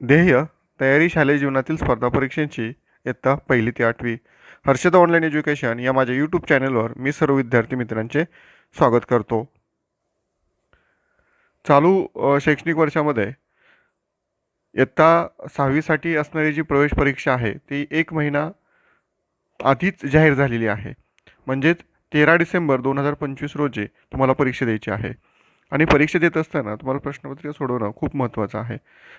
ध्येय तयारी शालेय जीवनातील स्पर्धा परीक्षांची इयत्ता 1ली ते 8वी हर्षद ऑनलाईन एज्युकेशन या माझ्या यूट्यूब चॅनलवर मी सर्व विद्यार्थी मित्रांचे स्वागत करतो. चालू शैक्षणिक वर्षामध्ये इयत्ता 6वीसाठी असणारी जी प्रवेश परीक्षा आहे ती 1 महिना आधीच जाहीर झालेली आहे. म्हणजेच 13 डिसेंबर 2025 रोजी तुम्हाला परीक्षा द्यायची आहे. आणि परीक्षा देत असताना तुम्हाला प्रश्नपत्रिका सोडवणं खूप महत्त्वाचं आहे.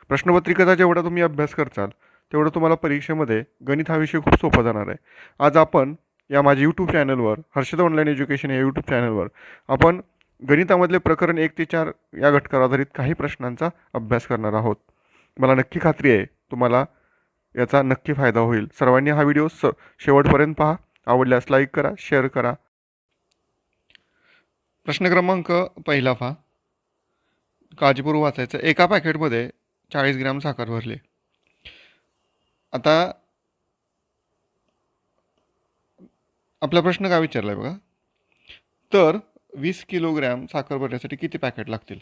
प्रश्नपत्रिकेचा जेवढा तुम्ही अभ्यास करचाल तेवढं तुम्हाला परीक्षेमध्ये गणित हा विषय खूप सोपा जाणार आहे. आज आपण या माझ्या यूट्यूब चॅनलवर हर्षद ऑनलाईन एज्युकेशन या यूट्यूब चॅनलवर आपण गणितामधले प्रकरण 1 ते 4 या घटकावर आधारित काही प्रश्नांचा अभ्यास करणार आहोत. मला नक्की खात्री आहे तुम्हाला याचा नक्की फायदा होईल. सर्वांनी हा व्हिडिओ शेवटपर्यंत पहा. आवडल्यास लाईक करा, शेअर करा. प्रश्न क्रमांक पहिला पहा. काळजीपूर्वक वाचायचं. एका पॅकेटमध्ये 40 ग्रॅम साखर भरली. आता आपला प्रश्न काय विचारला आहे बघा. तर 20 किलोग्रॅम साखर भरण्यासाठी किती पॅकेट लागतील?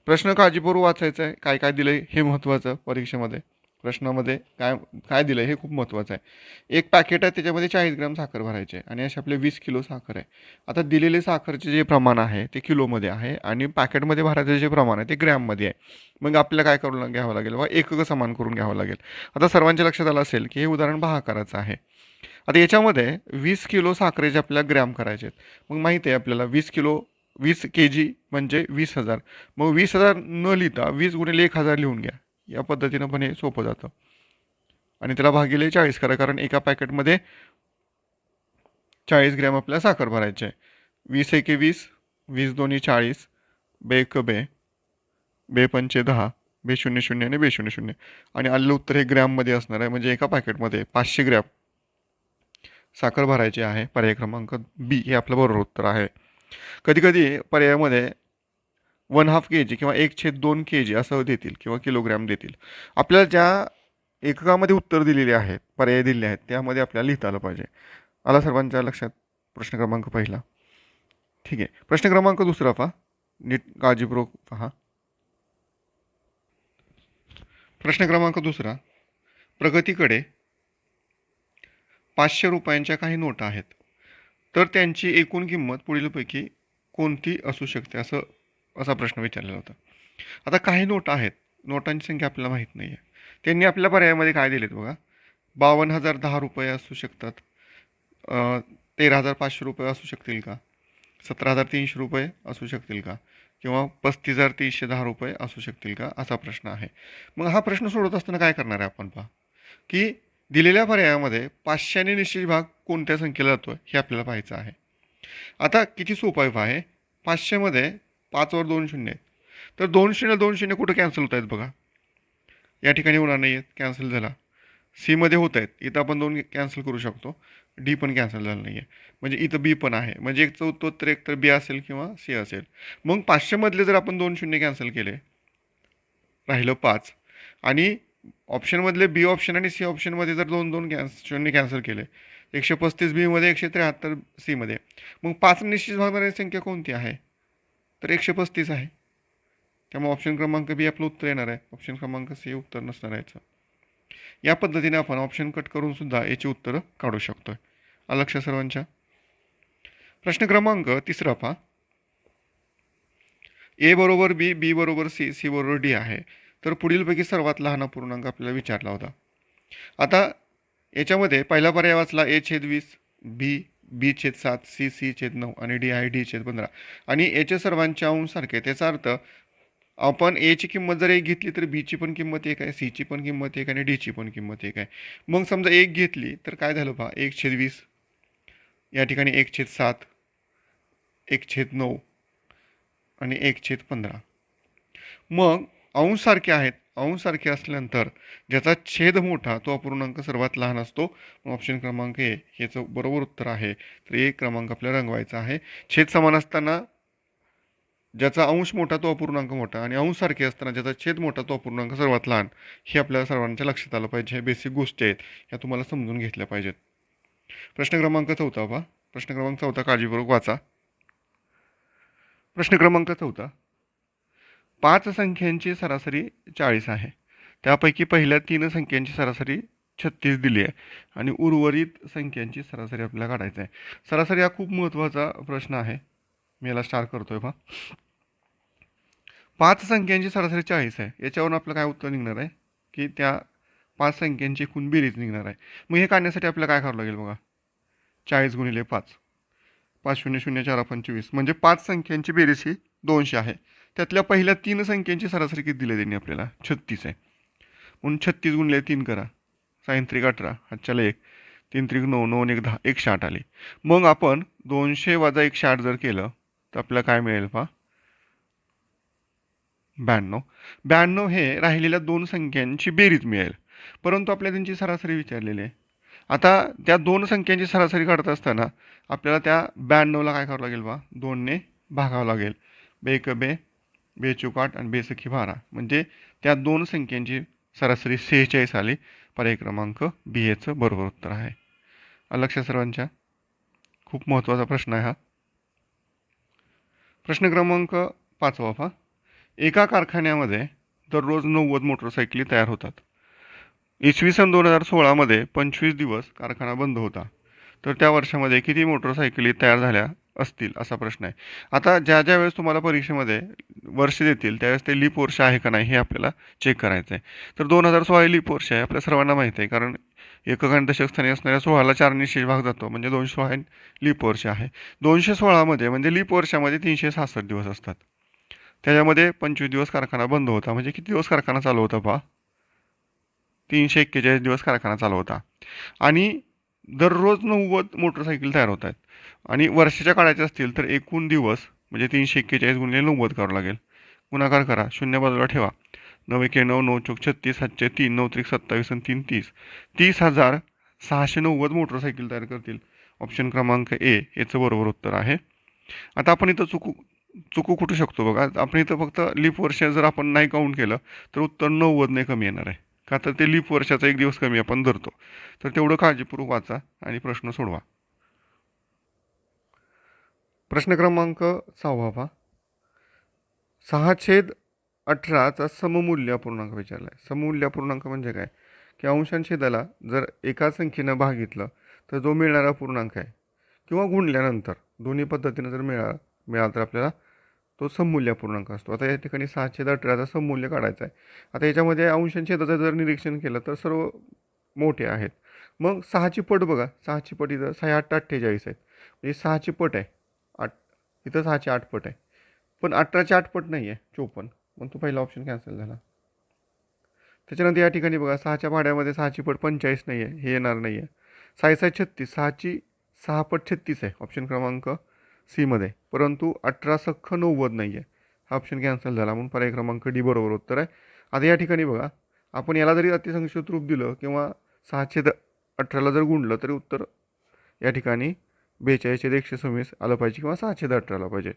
प्रश्न काळजीपूर्वक वाचायचा आहे. काय काय दिलं आहे हे महत्त्वाचं. परीक्षेमध्ये प्रश्नामध्ये काय काय दिलं आहे हे खूप महत्त्वाचं आहे. एक पॅकेट आहे त्याच्यामध्ये 40 ग्रॅम साखर भरायचे आणि असे आपले 20 किलो साखर आहे. आता दिलेले साखरचे जे प्रमाण आहे ते किलोमध्ये आहे आणि पॅकेटमध्ये भरायचं जे प्रमाण आहे ते ग्रॅममध्ये आहे. मग आपल्याला काय करून घ्यावं लागेल व एकक समान करून घ्यावं लागेल. आता सर्वांच्या लक्षात आलं असेल की हे उदाहरण भागाकाराचं आहे. आता याच्यामध्ये 20 किलो साखरेचे आपल्याला ग्रॅम करायचे आहेत. मग माहिती आहे आपल्याला 20 के जी म्हणजे 20,000. मग 20,000 न लिहिता 20 गुणिले 1,000 लिहून घ्या. या पद्धतीनं पण हे सोपं जातं. आणि त्याला भागिले 40 करा, कारण एका पॅकेटमध्ये 40 ग्रॅम आपल्याला साखर भरायची आहे. 20 एके 20, 20 दोन्ही 40, बे एक बे, बे पंचे 10, बे शून्य शून्य आणि बे शून्य शून्य. आणि आलेलं उत्तर हे ग्रॅममध्ये असणार आहे. म्हणजे एका पॅकेटमध्ये 500 ग्रॅम साखर भरायची आहे. पर्याय क्रमांक बी हे आपलं बरोबर उत्तर आहे. कधी कधी पर्यायामध्ये 1/2 kg किंवा 1/2 kg असं देतील किंवा किलोग्रॅम देतील. आपल्याला ज्या एककामध्ये उत्तर दिलेले आहेत, पर्याय दिलेले आहेत, त्यामध्ये आपल्याला लिहिता आलं पाहिजे. आला सर्वांच्या लक्षात प्रश्न क्रमांक पहिला? ठीक आहे. प्रश्न क्रमांक दुसरा पहा. नीट काळजीपूर्वक पहा. प्रश्न क्रमांक दुसरा. प्रगतीकडे 500 रुपयांच्या काही नोटा आहेत. तर त्यांची एकूण किंमत पुढीलपैकी कोणती असू शकते असा प्रश्न विचारलेला होता. आता काही नोटा आहेत. नोटांची संख्या आपल्याला माहीत नाही आहे. त्यांनी आपल्या पर्यायामध्ये काय दिलेत बघा. 52,010 रुपये असू शकतात. 13,500 रुपये असू शकतील का? 17,300 रुपये असू शकतील का? किंवा 35,310 रुपये असू शकतील का? असा प्रश्न आहे. मग हा प्रश्न सोडवत असताना काय करणार आहे आपण पहा, की दिलेल्या पर्यायामध्ये 500ने निश्चित भाग कोणत्या संख्येला जातो हे आपल्याला पाहायचं आहे. आता किती सोपं आहे पहा हे. 500मध्ये 5 वर 2 शून्य आहेत. तर 2 शून्य कुठं कॅन्सल होत आहेत बघा. या ठिकाणी होणार नाही आहेत, कॅन्सल झाला. सीमध्ये होत आहेत, इथं आपण 2 कॅन्सल करू शकतो. डी पण कॅन्सल झालं नाही आहे. म्हणजे इथं बी पण आहे. म्हणजे एकचं उत्तर एक तर बी असेल किंवा सी असेल. मग 500मधले जर आपण 2 शून्य कॅन्सल केले, राहिलं 5. आणि ऑप्शनमधले बी ऑप्शन आणि सी ऑप्शनमध्ये जर 2 शून्य कॅन्सल केले, 135 बीमध्ये 173 सीमध्ये, मग 5 निश्चित भागणारी संख्या कोणती आहे? तर 135 आहे. त्यामुळे ऑप्शन क्रमांक बी आपलं उत्तर येणार आहे. ऑप्शन क्रमांक सी उत्तर नसणार याचं. या पद्धतीने आपण ऑप्शन कट करून सुद्धा याची उत्तरं काढू शकतो. लक्ष सर्वांच्या. प्रश्न क्रमांक तिसरा पहा. ए बरोबर बी, बी बरोबर सी, सी बरोबर डी आहे. तर पुढीलपैकी सर्वात लहान अपूर्णांक आपल्याला विचारला होता. आता याच्यामध्ये पहिला पर्याय वाचला A/20, बी B/7, C/9 आणि डी आहे D/15. आणि याच्या सर्वांचे अंश सारखे. त्याचा अर्थ आपण एची किंमत जर 1 घेतली तर बीची पण किंमत 1 आहे, सीची पण किंमत 1 आणि डीची पण किंमत 1 आहे. मग समजा 1 घेतली तर काय झालं पहा. 1/20, या ठिकाणी 1/7, 1/9 आणि 1/15. मग अंश सारखे आहेत. अंश सारखे असल्यानंतर ज्याचा छेद मोठा तो अपूर्णांक सर्वात लहान असतो. ऑप्शन क्रमांक ए याचं बरोबर उत्तर आहे. तर एक क्रमांक आपल्याला रंगवायचा आहे. छेद समान असताना ज्याचा अंश मोठा तो अपूर्णांक मोठा आणि अंश सारखे असताना ज्याचा छेद मोठा तो अपूर्णांक सर्वात लहान. हे आपल्याला सर्वांच्या लक्षात आलं पाहिजे. हे बेसिक गोष्टी आहेत, ह्या तुम्हाला समजून घेतल्या पाहिजेत. प्रश्न क्रमांक 4 पहा. प्रश्न क्रमांक 4 काळजीपूर्वक वाचा. प्रश्न क्रमांक 4. 5 संख्यांची सरासरी 40 आहे. त्यापैकी पहिल्या 3 संख्यांची सरासरी 36 दिली आहे आणि उर्वरित संख्यांची सरासरी आपल्याला काढायचं आहे. सरासरी हा खूप महत्त्वाचा प्रश्न आहे. मी याला स्टार करतोय पहा. 5 संख्यांची सरासरी 40 आहे. याच्यावरून आपलं काय उत्तर निघणार आहे की त्या 5 संख्यांची एकूण बेरीज निघणार आहे. मग हे काढण्यासाठी आपल्याला काय करावं लागेल बघा. 40 गुणिले 5, 5 शून्य शून्य 4 25, म्हणजे 5 संख्यांची बेरीज ही 200 आहे. त्यातल्या पहिल्या 3 संख्यांची सरासरी किती दिली त्यांनी आपल्याला? 36 आहे. म्हणून 36 गुणिले 3 करा. 6 त्रिक 18, हातच्याला 1, 3 त्रिक 9, 9 1 10, 160 आले. मग आपण 200 वजा 160 जर केलं तर आपल्याला काय मिळेल पहा? 92. 92 हे राहिलेल्या 2 संख्यांची बेरीज मिळेल, परंतु आपल्याला त्यांची सरासरी विचारलेली आहे. आता त्या 2 संख्यांची सरासरी काढत असताना आपल्याला त्या 92ला काय करावं लागेल बा? 2ने भागावं लागेल. बेक बे, बेचूक 8 आणि बेसखी 12, म्हणजे त्या 2 संख्यांची सरासरी 46 आली. पर्याय क्रमांक बी याचं बरोबर उत्तर आहे. लक्ष सर्वांच्या, खूप महत्त्वाचा प्रश्न आहे हा. प्रश्न क्रमांक 5 पहा. एका कारखान्यामध्ये दररोज 90 मोटरसायकली तयार होतात. इसवी सन 2016मध्ये 25 दिवस कारखाना बंद होता. तर त्या वर्षामध्ये किती मोटरसायकली तयार झाल्या असतील असा प्रश्न आहे. आता ज्या ज्या वेळेस तुम्हाला परीक्षेमध्ये वर्ष देतील त्यावेळेस ते लीप वर्ष आहे का नाही हे आपल्याला चेक करायचं आहे. तर 2016 हे लीप वर्ष आहे, आपल्या सर्वांना माहिती आहे, कारण एकक आणि दशक स्थानी असणाऱ्या 16ला 4 ने शेष भाग जातो, म्हणजे 216 हे लीप वर्ष आहे. 216मध्ये म्हणजे लीप वर्षामध्ये 366 दिवस असतात. त्याच्यामध्ये 25 दिवस कारखाना बंद होता, म्हणजे किती दिवस कारखाना चालू होता पहा? 341 दिवस कारखाना चालू होता. आणि दररोज 90 मोटरसायकल तयार होत आहेत. आणि वर्षाच्या काढायच्या असतील तर एकूण दिवस म्हणजे 341 गुणिले 90 करावं लागेल. गुणाकार करा, 0 बाजूला ठेवा. 9 एके 9, 9 चौक 36, 7 3, 9 त्रिक 27 आणि 3 30. 30,690 मोटरसायकल तयार करतील. ऑप्शन क्रमांक ए याचं बरोबर उत्तर आहे. आता आपण इथं चुकू कुठू शकतो बघा. आपण इथं फक्त लीप वर्ष जर आपण नाही काउंट केलं तर उत्तर 90 कमी येणार आहे. का तर ते लीप वर्षाचा एक दिवस कमी आपण धरतो. तर तेवढं काळजीपूर्वक वाचा आणि प्रश्न सोडवा. प्रश्न क्रमांक 6 पहा. 6/18चा सममूल्य अपूर्णांक विचारला आहे. सममूल्य अपूर्णांक म्हणजे काय की अंशांछेदाला जर एका संख्येनं भागितलं तर जो मिळणारा अपूर्णांक आहे किंवा गुणल्यानंतर दोन्ही पद्धतीनं जर मिळाला तर आपल्याला तो सममूल्य अपूर्णांक असतो. आता या ठिकाणी 6/18चा सममूल्य काढायचा आहे. आता याच्यामध्ये अंशांछेदाचं जर निरीक्षण केलं तर सर्व मोठे आहेत. मग 6ची पट बघा, 6ची पट इथं 6 8 48 आहेत, म्हणजे 6ची पट आहे 8, इथं 6ची 8 पट आहे, पण 18ची 8 पट नाही आहे 54, मग तो पहिला ऑप्शन कॅन्सल झाला. त्याच्यानंतर या ठिकाणी बघा 6च्या भाड्यामध्ये 6ची पट 45 नाही आहे, हे येणार नाही आहे. 6 6 36, 6ची 6 पट 36 आहे ऑप्शन क्रमांक सीमध्ये, परंतु 18 सख्ख 90 नाही आहे, हा ऑप्शन कॅन्सल झाला, म्हणून पर्याय क्रमांक डी बरोबर उत्तर आहे. आता या ठिकाणी बघा आपण याला जरी अतिसंक्षिप्त रूप दिलं किंवा 6/18ला जर गुणलं तरी उत्तर या ठिकाणी 42/126 आलं पाहिजे किंवा 6/18ला पाहिजे.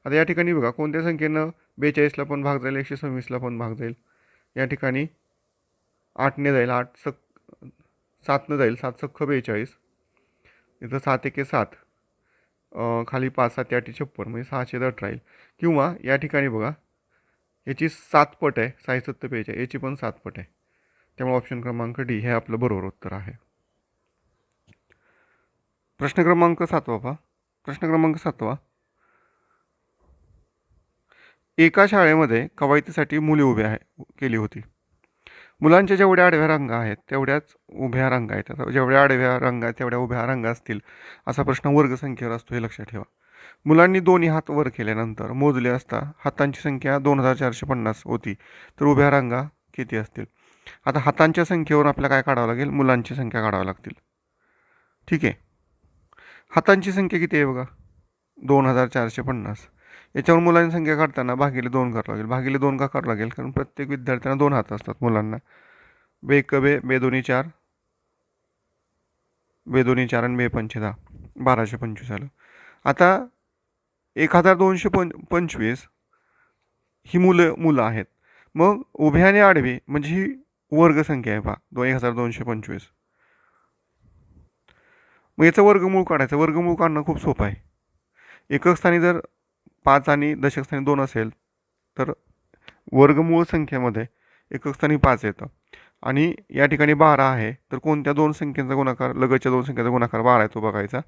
आता या ठिकाणी बघा कोणत्या संख्येनं 42ला पण भाग जाईल, 126ला पण भाग जाईल. या ठिकाणी 8ने जाईल, 7नं जाईल, 7 सख्ख 42, इथं 7 एके 7, खाली 5 7 8 56, म्हणजे 6/18 राहील. किंवा या ठिकाणी बघा याची 7 पट आहे, 6 7 42, याची पण 7 पट आहे, त्यामुळे ऑप्शन क्रमांक डी हे आपलं बरोबर उत्तर आहे. प्रश्न क्रमांक 7 पहा. प्रश्न क्रमांक 7. एका शाळेमध्ये कवायतीसाठी मुले उभ्या केली होती. मुलांच्या जेवढ्या आडव्या रांगा आहेत तेवढ्याच उभ्या रांगा आहेत. आता जेवढ्या आडव्या रांगा आहेत तेवढ्या उभ्या रांगा असतील असा प्रश्न वर्गसंख्येवर असतो, हे लक्षात ठेवा. मुलांनी दोन्ही हात वर केल्यानंतर मोजले असता हातांची संख्या 2450 होती, तर उभ्या रांगा किती असतील? आता हातांच्या संख्येवर आपल्याला काय काढावं लागेल? मुलांची संख्या काढावी लागतील. ठीक आहे, हातांची संख्या किती आहे बघा 2450. याच्यावर मुलांची संख्या काढताना भागिले 2 करावं लागेल. भागिले 2 का करावं लागेल? कारण प्रत्येक विद्यार्थ्यांना 2 हात असतात मुलांना. बेक बे, बे दोन्ही 4, बे दोन्ही 4 आणि बे पंचे 10, 1225 आलं. आता 1225 ही मुलं आहेत. मग उभे आणि आडवे म्हणजे ही वर्गसंख्या आहे पहा 1225. मग याचं वर्गमूळ काढायचं. वर्गमूळ काढणं खूप सोपं आहे. एकक स्थानी जर 5 आणि दशक स्थानी 2 असेल तर वर्गमूळ संख्येमध्ये एकक स्थानी 5 येतं आणि या ठिकाणी 12 आहे, तर कोणत्या दोन संख्येचा गुणाकार, लगतच्या दोन संख्येचा गुणाकार 12 आहे तो बघायचा.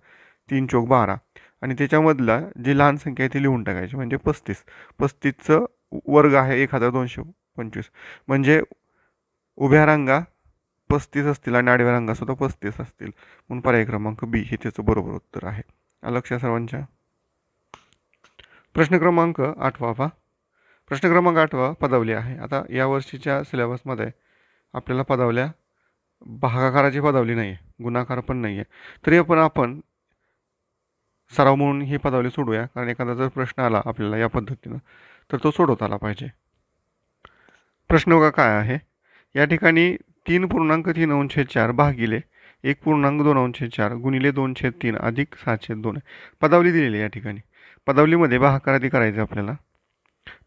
3 चौक 12 आणि त्याच्यामधला जी लहान संख्या आहे ती लिहून टाकायची, म्हणजे 35. 35चं वर्ग आहे 1225, म्हणजे उभ्या रांगा 35 असतील आणि आडव्या रांगा सुद्धा 35 असतील, म्हणून पर्याय क्रमांक बी हे त्याचं बरोबर उत्तर आहे. लक्षात सर्वांच्या. प्रश्न क्रमांक 8 पहा. प्रश्न क्रमांक 8 पदवली आहे. आता या वर्षीच्या सिलेबसमध्ये आपल्याला पदवल्या भागाकाराची पदवली नाही आहे, गुणाकार पण नाही आहे, तरी पण आपण सराव म्हणून ही पदवली सोडूया, कारण एखादा जर प्रश्न आला आपल्याला या पद्धतीनं तर तो सोडवता आला पाहिजे. प्रश्न बघा काय आहे. या ठिकाणी 3.3 भागिले 1.2 गुणिले 2/3 अधिक 6/2 पदावली दिलेली आहे. या ठिकाणी पदावलीमध्ये भागाकार आधी करायचे आपल्याला,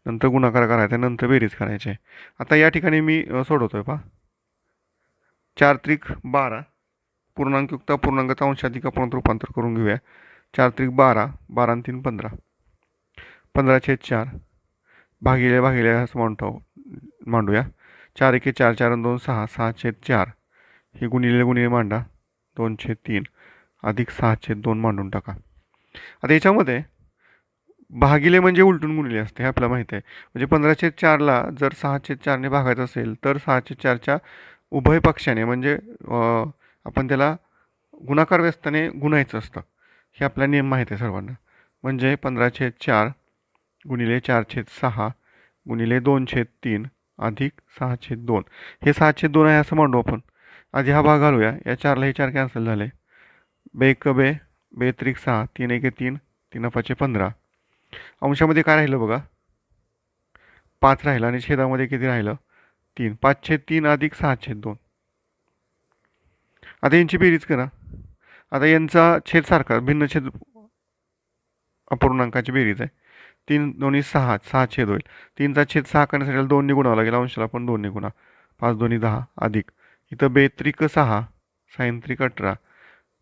नंतर गुणाकार करायचा, नंतर बेरीज करायची आहे. आता या ठिकाणी मी सोडवतोय पहा. 4 त्रिक 12 पूर्णांकयुक्त पूर्णांकाचा अंशाधिक आपण रूपांतर करून घेऊया. 4 त्रिक 12, 12 आणि 3 15, 15/4 भागिले भागिले असं मांडूया. 4 एके 4, 4 आणि 2 6, 6/4 हे गुणिले गुणिले मांडा, 2/3 अधिक 6/2 मांडून टाका. आता याच्यामध्ये भागिले म्हणजे उलटून गुणिले असते हे आपल्याला माहिती आहे. म्हणजे 15/4ला जर 6/4ने भागायचं असेल तर 6/4च्या उभय पक्षाने, म्हणजे आपण त्याला गुणाकार व्यस्ताने गुणायचं असतं, हे आपला नियम माहिती आहे सर्वांना. म्हणजे 15/4 गुणिले 4/6 गुणिले 2/3 अधिक 6/2 हे 6/2 आहे असं मांडू आपण. आधी हा भाग घालूया. या 4ला हे 4 कॅन्सल झाले. बे एक बे, बे त्रिक 6, 3 एके 3, 3 5 15. अंशामध्ये काय राहिलं बघा, 5 राहिलं आणि छेदामध्ये किती राहिलं, 3. 5/3 अधिक 6/2. आता यांची बेरीज करा. आता यांचा छेद सारखा, भिन्न छेद अपूर्णांकाची बेरीज आहे. 3 दोन्ही 6, 6 छेद होईल. 3चा छेद 6 करण्यासाठी 2 ने गुणावं लागेल, अंशाला पण 2 ने गुणा. 5 दोन्ही 10 अधिक इथं बेत्रिक 6, साइन त्रिक 18,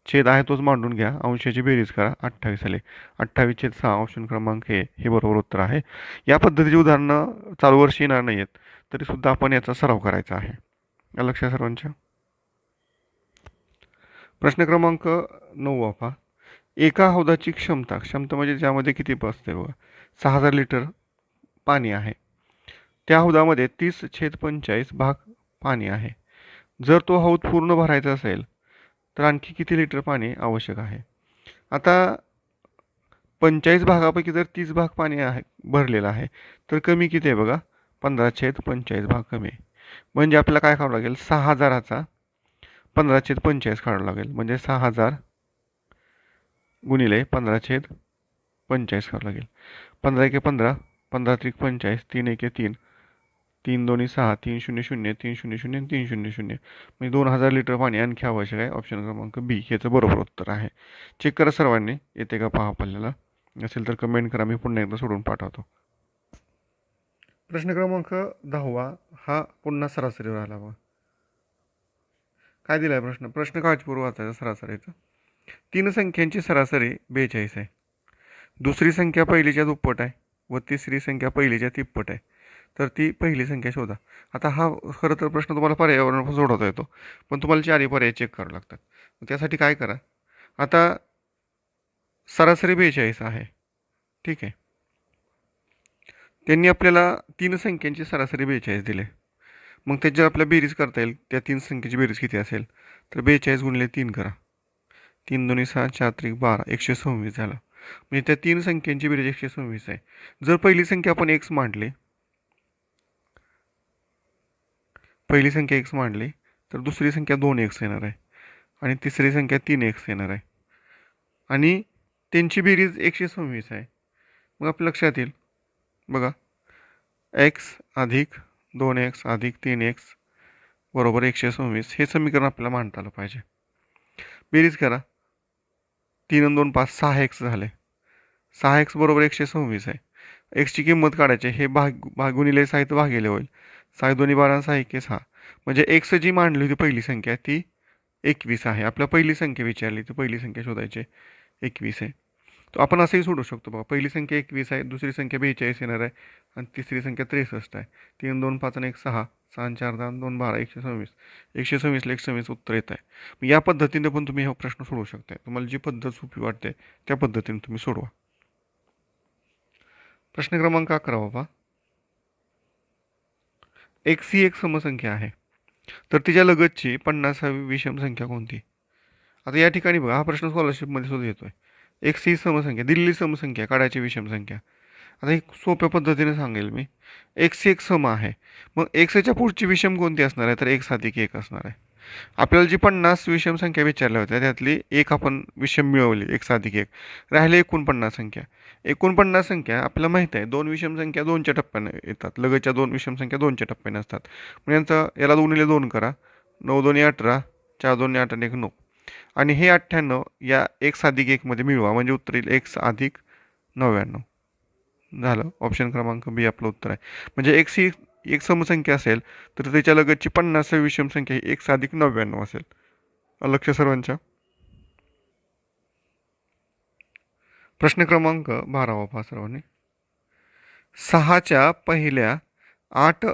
छेद आहे तोच मांडून घ्या, अंशाची बेरीज करा, 28 आले. 28/6 ऑप्शन क्रमांक हे बरोबर उत्तर आहे. या पद्धतीची उदाहरणं चालू वर्षी येणार नाही आहेत, तरीसुद्धा आपण याचा सराव करायचा आहे. लक्षात सर्वांच्या. प्रश्न क्रमांक 9 पहा. एका हौदाची क्षमता म्हणजे ज्यामध्ये किती बसते बघा, 6000 लिटर पाणी आहे. त्या हौदामध्ये 30/45 भाग पाणी आहे. जर तो हौद पूर्ण भरायचा असेल तर आणखी किती लिटर पाणी आवश्यक आहे. आता 45 भागापैकी जर 30 भाग पाणी आहे भरलेलं आहे तर कमी किती आहे बघा, 15/45 भाग कमी आहे. म्हणजे आपल्याला काय करावं लागेल, 6000चा 15/45 काढावं लागेल, म्हणजे 6000 गुणिले 15/45 करावं लागेल. 15 एके 15, 15 त्रिक 45, 3 एके 3, 3 दोन्ही 6, 3 0 0, 3 0 0, 3 0 0, म्हणजे 2000 लिटर पाणी आणखी आवश्यक आहे. ऑप्शन क्रमांक बी याचं बरोबर उत्तर आहे. चेक करा सर्वांनी, येते का पहा आपल्याला. असेल तर कमेंट करा, मी पुन्हा एकदा सोडून पाठवतो. प्रश्न क्रमांक 10 हा पुन्हा सरासरीवर आला बघा. काय दिलाय प्रश्न, प्रश्न काळजीपूर्वक वाचायचा. सरासरीचा 3 संख्यांची सरासरी 42 आहे. दुसरी संख्या पहिलीच्या दुप्पट आहे व तिसरी संख्या पहिलीच्या तिप्पट आहे, तर ती पहिली संख्या शोधा. आता हा खरं तर प्रश्न तुम्हाला पर्यावरण सोडवता येतो, पण तुम्हाला 4 पर्याय चेक करावे लागतात. त्यासाठी काय करा, आता सरासरी 42 आहे, ठीक आहे. त्यांनी आपल्याला 3 संख्यांची सरासरी 42 दिले. मग त्याच्यावर आपल्याला बेरीज करता येईल. त्या 3 संख्येची बेरीज किती असेल, तर 42 गुणिले 3 करा. 3 दोन्ही 6, 4 त्रिक 12, 126 झालं. म्हणजे त्या 3 संख्यांची बेरीज 126 आहे. जर पहिली संख्या आपण x मांडली, तर दुसरी संख्या 2x येणार आहे आणि तिसरी संख्या 3x येणार आहे आणि त्यांची बेरीज 126 आहे. मग आपल्या लक्षात येईल बघा, x अधिक 2x अधिक 3x बरोबर 126 हे समीकरण आपल्याला मांडता आलं पाहिजे. बेरीज करा. 3 आणि 2 5, 6x झाले. 6x बरोबर 126 आहे. एक्सची किंमत काढायची, हे गुणिले 6 तर भागिले होईल. 6 दोन्ही 12, 6 एके 6, म्हणजे एक्स जी मांडली होती पहिली संख्या ती 21 आहे. आपल्या पहिली संख्या विचारली तर पहिली संख्या शोधायची, 21 आहे. तर आपण असंही सोडू शकतो बघा, पहिली संख्या 21 आहे, दुसरी संख्या 42 येणार आहे आणि तिसरी संख्या 63 आहे. 3 2 5 आणि 1 6, 6 आणि 4 10 आणि 2 12 126. 126ला 126 उत्तर येत आहे. मग या पद्धतीने पण तुम्ही हा प्रश्न सोडवू शकता. तुम्हाला जी पद्धत सोपी वाटते त्या पद्धतीने तुम्ही सोडवा. प्रश्न क्रमांक 11 बाबा. x ही एक समसंख्या आहे. तर तिच्या लगतची 50वी विषम संख्या कोणती? आता या ठिकाणी बघा, हा प्रश्न स्कॉलरशिपमध्ये सुद्धा येतोय. एक्स ही समसंख्या, दिलेली समसंख्या काढायची विषम संख्या. आता एक सोप्या पद्धतीने सांगेल मी. एक्स एक सम आहे. मग एक्सच्या पुढची विषम कोणती असणार आहे? तर एक्स अधिक एक असणार आहे. आपल्याला जी 50 विषम संख्या विचारल्या होत्या त्यातली एक आपण विषम मिळवली, एक्स अधिक एक. राहिले 49 संख्या. 49 संख्या आपल्याला माहिती आहे, दोन विषम संख्या 2च्या टप्प्याने येतात. लगतच्या दोन विषम संख्या 2च्या टप्प्याने असतात. मग यांचा याला 2 करा. 9 2 18, 4 2 8 आणि 1 9. आणि हे 98 या एक्स अधिक एकमध्ये मिळवा, म्हणजे उत्तर येईल एक्स अधिक 99. झालं. ऑप्शन क्रमांक बी आपलं उत्तर आहे. म्हणजे एक्स ही एक समसंख्या असेल तर त्याच्या लगतची 50वी विषम संख्या ही एक्स अधिक 99 असेल. लक्ष सर्वांच्या. प्रश्न क्रमांक 12 पहा सर्वांनी. 6च्या पहिल्या 8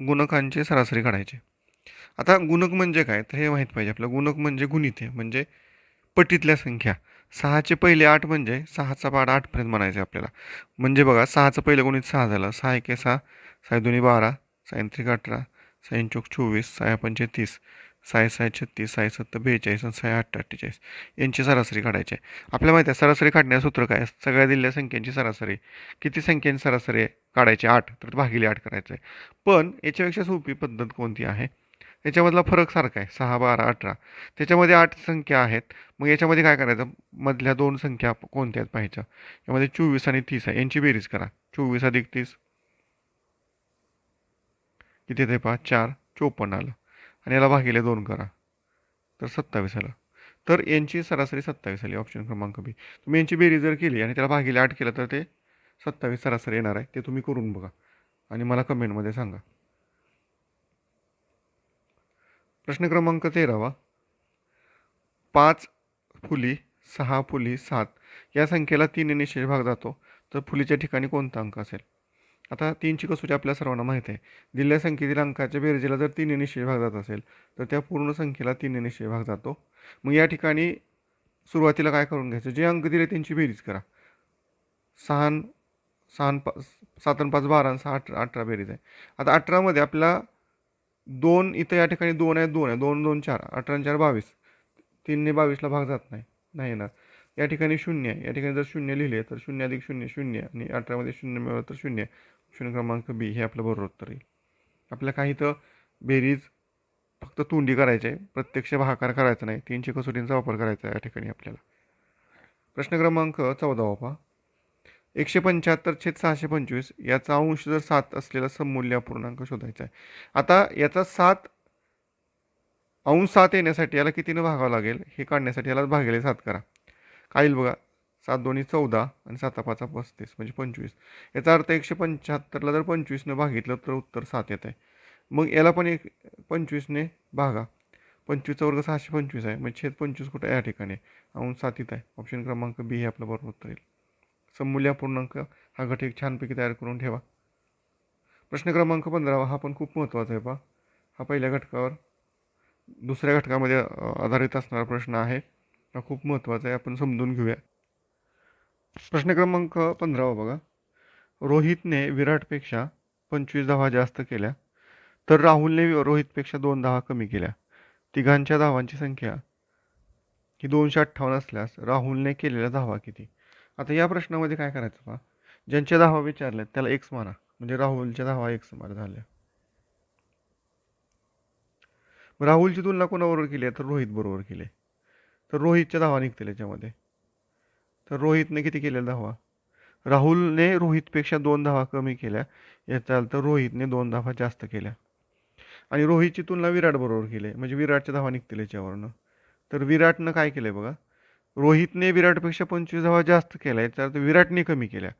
गुणकांची सरासरी काढायची. आता गुणक म्हणजे काय तर हे माहीत पाहिजे आपलं. गुणक म्हणजे गुणिते, म्हणजे पटीतल्या संख्या. 6चे पहिले 8 म्हणजे 6चा पाढ 8पर्यंत म्हणायचे आपल्याला. म्हणजे बघा, 6चं पहिलं गुणित 6 झालं. 6 1 6, 6 2 12, 6 3 18, 6 चौक 24, 6 5 30, 6 6 36, 6 7 42 आणि 6 8 48. यांची सरासरी काढायची आहे. आपल्याला माहिती आहे सरासरी काढण्याचं सूत्र काय? सगळ्या दिलेल्या संख्यांची सरासरी. किती संख्यांची सरासरी काढायची? 8, तर भागिले 8 करायचं आहे. पण याच्यापेक्षा सोपी पद्धत कोणती आहे? याच्यामधला फरक सारखा आहे, 6 12 18. त्याच्यामध्ये 8 संख्या आहेत. मग याच्यामध्ये काय करायचं? मधल्या दोन संख्या कोणत्या आहेत पाहायच्या. यामध्ये 24 आणि 30 आहे. यांची बेरीज करा. 24 अधिक 30 किती ते पहा, 4 54 आलं. आणि याला भागिले 2 करा तर 27 आलं. तर यांची सरासरी 27 आली. ऑप्शन क्रमांक बी. तुम्ही यांची बेरीज जर केली आणि त्याला भागिले 8 केलं तर ते 27 सरासरी येणार आहे. ते तुम्ही करून बघा आणि मला कमेंटमध्ये सांगा. प्रश्न क्रमांक 13. 5 फुली 6 फुली 7 या संख्येला 3 ने निशेष भाग जातो तर फुलीच्या ठिकाणी कोणता अंक असेल? आता 3ची कसोटी आपल्या सर्वांना माहीत आहे. दिलेल्या संख्येतील अंकाच्या बेरजेला जर 3 ने निशेष भाग जात असेल तर त्या पूर्ण संख्येला 3 ने निशेष भाग जातो. मग या ठिकाणी सुरुवातीला काय करून घ्यायचं? जे अंक दिले त्यांची बेरीज करा. 6 6 7 आणि 5 12 आणि 6 18 बेरीज आहे. आता 18मध्ये आपला 2 इथं या ठिकाणी 2 आहे, 2 आहे, 2 2 4, 18 आणि 4 22. 3 ने 22ला भाग जात नाही, नाही येणार. या ठिकाणी 0 आहे. या ठिकाणी जर 0 लिहिले तर 0 अधिक 0 0 आणि 18मध्ये 0 मिळवलं तर 0. ऑप्शन क्रमांक बी हे आपलं बरोबर उत्तर येईल. आपल्याला काही तर बेरीज फक्त तोंडी करायची आहे, प्रत्यक्ष भागाकार करायचा नाही. 3ची कसोटींचा वापर करायचा आहे या ठिकाणी आपल्याला. प्रश्न क्रमांक 14 पहा. 175/625 याचा अंश जर 7 असलेला सममूल्य अपूर्णांक शोधायचा आहे. आता याचा 7 अंश 7 येण्यासाठी याला कितीनं भागावं लागेल हे काढण्यासाठी याला भागिले 7 करा. काय येईल बघा, 7 2 14 आणि 7 5 35 म्हणजे 25. याचा अर्थ 175ला जर 25ने भागितलं तर उत्तर 7 येत आहे. मग याला पण 25ने भागा. 25चा वर्ग 625 आहे. म्हणजे 25 कुठं आहे? या ठिकाणी अंश 7 येत आहे. ऑप्शन क्रमांक बी हे आपलं बरोबर उत्तर येईल. सममूल्य अपूर्णांक हा घट एक छानपैकी तयार करून ठेवा. प्रश्न क्रमांक 15 हा पण खूप महत्त्वाचा आहे पहा. हा पहिल्या घटकावर दुसऱ्या घटकामध्ये आधारित असणारा प्रश्न आहे. हा खूप महत्त्वाचा आहे, आपण समजून घेऊया. प्रश्न क्रमांक 15 बघा. रोहितने विराटपेक्षा 25 धावा जास्त केल्या तर राहुलने रोहितपेक्षा 2 धावा कमी केल्या. तिघांच्या धावांची संख्या ही 258 असल्यास राहुलने केलेल्या धावा किती? आता या प्रश्नामध्ये काय करायचं पहा. ज्यांच्या धावा विचारल्यात त्याला एक्स माना, म्हणजे राहुलच्या धावा एक्स माना झाल्या. राहुलची तुलना कोणाबरोबर केली आहे? तर रोहित बरोबर केली. तर रोहितच्या धावा निघतील याच्यामध्ये. तर रोहितने किती केलेल्या धावा? राहुलने रोहितपेक्षा 2 धावा कमी केल्या. याचा अर्थ रोहितने 2 धावा जास्त केल्या. आणि रोहितची तुलना विराट बरोबर केली, म्हणजे विराटच्या धावा निघतील याच्यावरनं. तर विराटनं काय केलंय बघा, रोहितने विराटपेक्षा 25 धावा जास्त केल्या, याचा अर्थ विराटने कमी केल्या.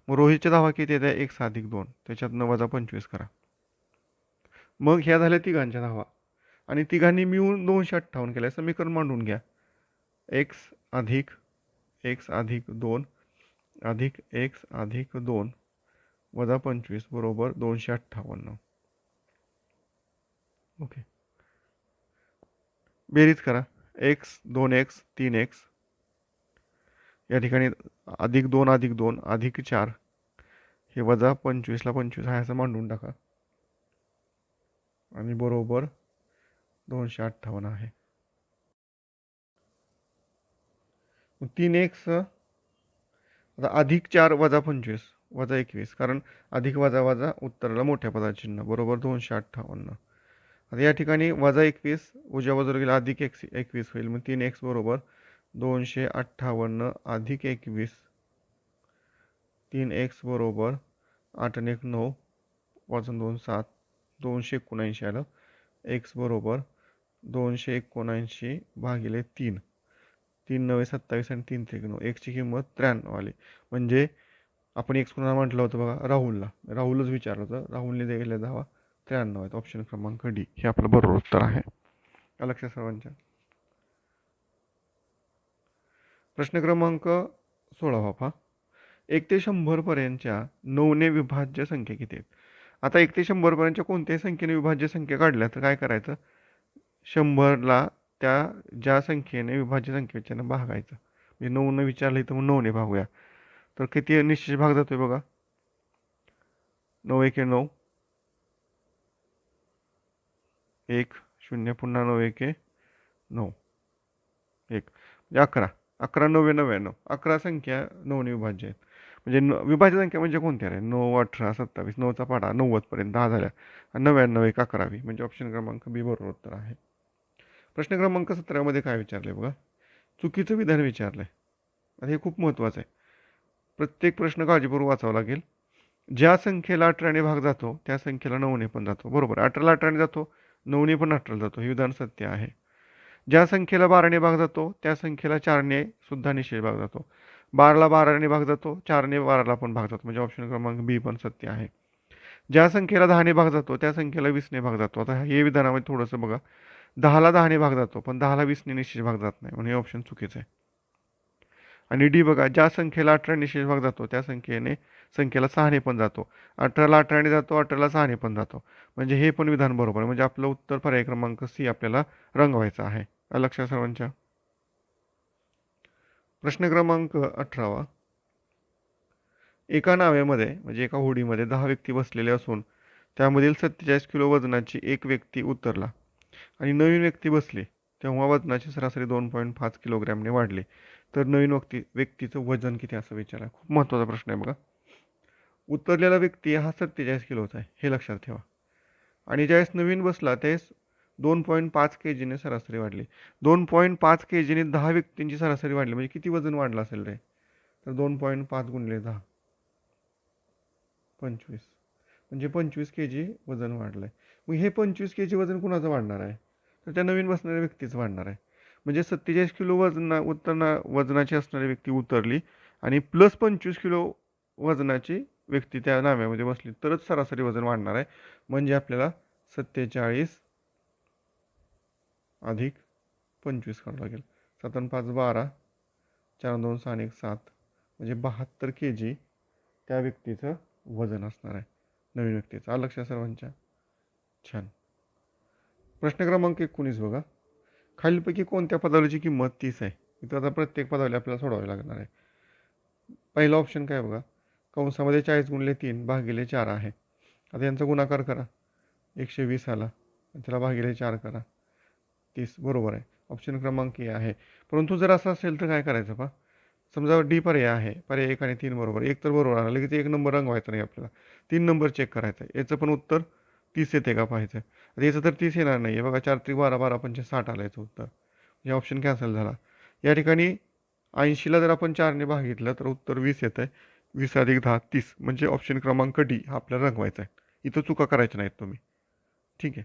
मग रोहितच्या धावा किती येत्या? 1 अधिक 2, त्याच्यातनं वजा 25 करा. मग ह्या झाल्या तिघांच्या धावा आणि तिघांनी मिळून 258 केल्या. समीकरण मांडून घ्या. एक्स अधिक 2 अधिक एक्स अधिक 2 वजा 25 बरोबर 258. ओके, बेरीज करा. एक्स 2x 3x या ठिकाणी +2 +2 +4 हे वजा 25ला 25 आहे असं मांडून टाका आणि बरोबर 258 आहे. 3x आता +4 + 25 + 21 कारण अधिक वजा वजा उत्तराला मोठ्या पदाचे चिन्ह बरोबर 258. आता या ठिकाणी -21 उजव्या बाजूला गेला +21 होईल. मग 3x बरोबर 258 + 21 3x बरोबर 8 आणि 1 9 वाजून 2 7 279 आलं. x बरोबर 279 भागिले 3 3 9 27 आणि 3 3 9 x ची किंमत 93 आली. म्हणजे आपण एक्स कोणाला म्हटलं होतं बघा, राहुलच विचारलं होतं. राहुलने दिलेला धावा 93 आहेत. ऑप्शन क्रमांक डी हे आपलं बरोबर उत्तर आहे. लक्षात सर्वांच्या. प्रश्न क्रमांक 16 पहा. 1 ते 100 पर्यंतच्या 9ने विभाज्य संख्या किती आहेत? आता 1 ते 100 पर्यंतच्या कोणत्याही संख्येने विभाज्य संख्या काढल्या तर काय करायचं? 100ला त्या ज्या संख्येने विभाज्य संख्येच्यानं भागायचं. म्हणजे 9 विचारलं तर मग 9ने भागूया. तर किती निश्चित भाग जातोय बघा, 9 1 9 1 0 पुन्हा 9 1 9 1 म्हणजे 11 11 9 99 11 संख्या 9ने विभाज्य आहेत. म्हणजे विभाज्य संख्या म्हणजे कोणत्या रे? 9 18 27 9चा पाढा 90 पर्यंत 10 झाल्या आणि 99 1 11वी म्हणजे ऑप्शन क्रमांक बी बरोबर उत्तर आहे. प्रश्न क्रमांक 17 मध्ये काय विचारलंय बघा, चुकीचं विधान विचारलंय. आणि हे खूप महत्त्वाचं आहे. प्रत्येक प्रश्न काळजीपूर्वक वाचावा लागेल. ज्या संख्येला 18ने भाग जातो त्या संख्येला 9ने पण जातो. बरोबर, 18ला 18ने जातो, 9ने पण 18ला जातो. हे विधान सत्य आहे. ज्या संख्येला 12ने भाग जातो त्या संख्येला 4ने सुद्धा निश्चित भाग जातो. 12ला 12ने भाग जातो, 4ने 12ला पण भाग जातो. म्हणजे ऑप्शन क्रमांक बी पण सत्य आहे. ज्या संख्येला 10ने भाग जातो त्या संख्येला 20ने भाग जातो. आता हे विधानामध्ये थोडंसं बघा, 10ला 10ने भाग जातो पण 10ला 20ने निश्चित भाग जात नाही, म्हणून हे ऑप्शन चुकीचं आहे. आणि डी बघा, ज्या संख्येला 18 निश्चित भाग जातो त्या संख्येला 6ने पण जातो. 18ला 18ने जातो, 18ला 6ने पण जातो. म्हणजे हे पण विधान बरोबर आहे. म्हणजे आपलं उत्तर पर्याय क्रमांक सी आपल्याला रंगवायचं आहे. लक्षात सर्वांच्या. प्रश्न क्रमांक 18. एका नाव्यामध्ये म्हणजे एका होडीमध्ये 10 व्यक्ती बसलेले असून त्यामधील 47 किलो वजनाची एक व्यक्ती उतरला आणि नवीन व्यक्ती बसली तेव्हा वजनाची सरासरी 2.5 किलोग्रॅमने वाढले. तर नवीन व्यक्तीचं वजन किती असं विचारलं. खूप महत्त्वाचा प्रश्न आहे बघा. उतरलेला व्यक्ती हा 47 किलोचा आहे हे लक्षात ठेवा. आणि ज्यावेळेस नवीन बसला त्यावेळेस 2.5 केजीने सरासरी वाढली. 2.5 केजीने 10 व्यक्तींची सरासरी वाढली म्हणजे किती वजन वाढलं असेल रे? तर 2.5 गुणिले 10 25 म्हणजे 25 केजी वजन वाढलं आहे. मग हे 25 केजी वजन कुणाचं वाढणार आहे? तर त्या नवीन बसणाऱ्या व्यक्तीचं वाढणार आहे. म्हणजे 47 किलो वजनाची असणारी व्यक्ती उतरली आणि प्लस 25 किलो वजनाची व्यक्ती त्या नाव्यामध्ये बसली तरच सरासरी वजन वाढणार आहे. म्हणजे आपल्याला 47 अधिक 25 करावं लागेल. 7 आणि 5 12 4 2 6 1 7 म्हणजे 72 केजी त्या व्यक्तीचं वजन असणार आहे, नवीन व्यक्तीचं. लक्षात सर्वांच्या. छान. प्रश्न क्रमांक 19 बघा, खालीलपैकी कोणत्या पदावलीची किंमत 30 आहे? इथं आता प्रत्येक पदावली आपल्याला सोडवावी लागणार आहे. पहिला ऑप्शन काय बघा, कंसामध्ये 40 गुणिले 3 भागिले 4 आहे. आता यांचा गुणाकार करा, 120 आला, त्याला भागिले 4 करा, 30 बरोबर आहे. ऑप्शन क्रमांक ए आहे. परंतु जर असं असेल तर काय करायचं पहा, समजा डी पर्याय आहे, पर्याय 1 आणि 3 बरोबर, एक तर बरोबर आला, लगेच 1 नंबर रंगवायचा नाही आपल्याला, 3 नंबर चेक करायचा आहे. याचं पण उत्तर 30 येते का पाहायचं. आता याचं तर 30 येणार नाही आहे बघा, 4 3 12 12 5 60 आलं याचं उत्तर. हे ऑप्शन कॅन्सल झाला. या ठिकाणी 80ला जर आपण 4ने भागितलं तर उत्तर 20 येतं आहे. 20 अधिक 10 30 म्हणजे ऑप्शन क्रमांक डी हा आपल्याला रंगवायचा आहे. इथं चुका करायच्या नाहीत तुम्ही. ठीक आहे.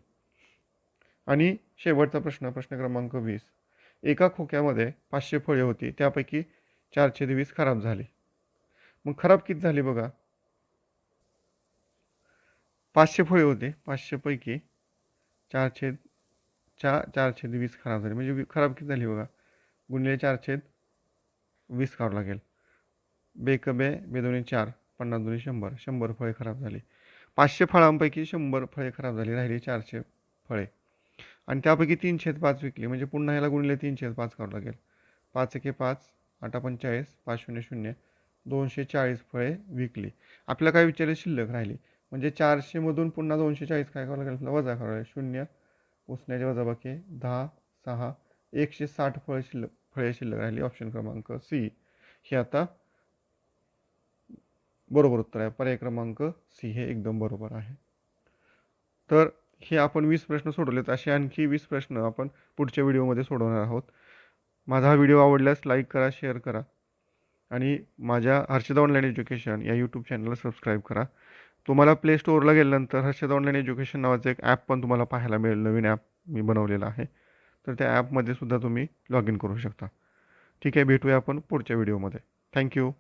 आणि शेवटचा प्रश्न, प्रश्न क्रमांक 20. एका खोक्यामध्ये 500 फळे होती, त्यापैकी 420 खराब झाली. मग खराब किती झाली बघा, 500 फळे होते, 500 पैकी 420 खराब झाली. म्हणजे खराब किती झाली बघा, गुणिले 420 करावं लागेल. बेक बे बेदोनी 4 50 दोन्ही 100 फळे खराब झाली. 500 फळांपैकी 100 फळे खराब झाली, राहिली 400 फळे. आणि त्यापैकी 3/5 विकली म्हणजे पुन्हा ह्याला गुणिले 3/5 करावं लागेल. 5 एके 5, 8 45, 5 0 0, 240 फळे विकली. आपल्याला काय विचारले शिल्लक राहिली. म्हणजे 400 मधून पुन्हा 240 काय करावं लागेल आपल्याला वजा करावं लागेल. 0 उसण्याचे वजाबाकी 10, 6, 160 फळे शिल्लक राहिली. ऑप्शन क्रमांक सी हे आता बरोबर उत्तर आहे. पर्याय क्रमांक सी हे एकदम बरोबर आहे. तर हे आपण 20 प्रश्न सोडवलेत. असे आणखी 20 प्रश्न आपण पुढच्या व्हिडिओमध्ये सोडवणार आहोत. माझा हा व्हिडिओ आवडल्यास लाईक करा, शेअर करा आणि माझ्या हर्षद ऑनलाईन एज्युकेशन या यूट्यूब चॅनलला सबस्क्राईब करा. तुम्हाला प्ले स्टोअरला गेल्यानंतर हर्षद ऑनलाईन एज्युकेशन नावाचं एक ॲप पण तुम्हाला पाहायला मिळेल. नवीन ॲप मी बनवलेलं आहे. तर त्या ॲपमध्ये सुद्धा तुम्ही लॉग इन करू शकता. ठीक आहे, भेटूया आपण पुढच्या व्हिडिओमध्ये. थँक्यू.